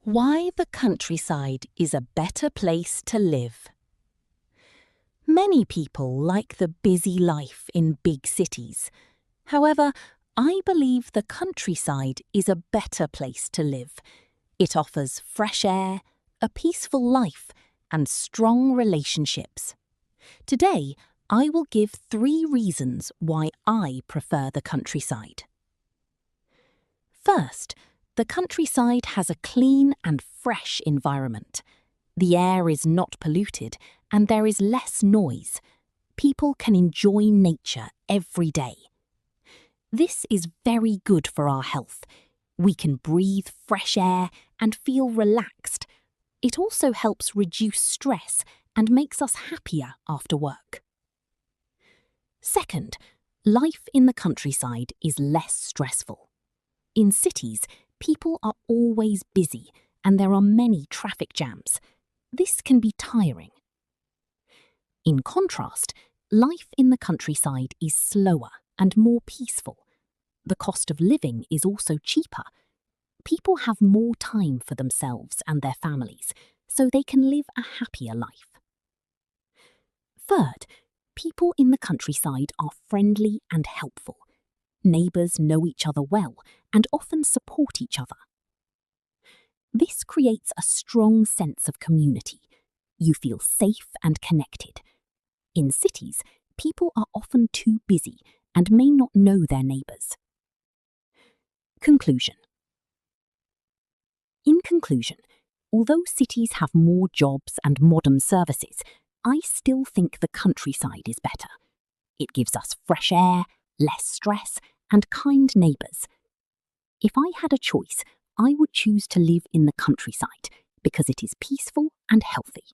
Why the countryside is a better place to live. Many people like the busy life in big cities. However, I believe the countryside is a better place to live. It offers fresh air, a peaceful life, and strong relationships. Today, I will give 3 reasons why I prefer the countryside. First, the countryside has a clean and fresh environment. The air is not polluted and there is less noise. People can enjoy nature every day. This is very good for our health. We can breathe fresh air and feel relaxed. It also helps reduce stress and makes us happier after work. Second, life in the countryside is less stressful. In cities, people are always busy and there are many traffic jams. This can be tiring. In contrast, life in the countryside is slower and more peaceful. The cost of living is also cheaper. People have more time for themselves and their families, so they can live a happier life. Third, people in the countryside are friendly and helpful. Neighbours know each other well and often support each other. This creates a strong sense of community. You feel safe and connected. In cities, people are often too busy and may not know their neighbours. Conclusion. In conclusion, although cities have more jobs and modern services, I still think the countryside is better. It gives us fresh air, less stress, and kind neighbours. If I had a choice, I would choose to live in the countryside because it is peaceful and healthy.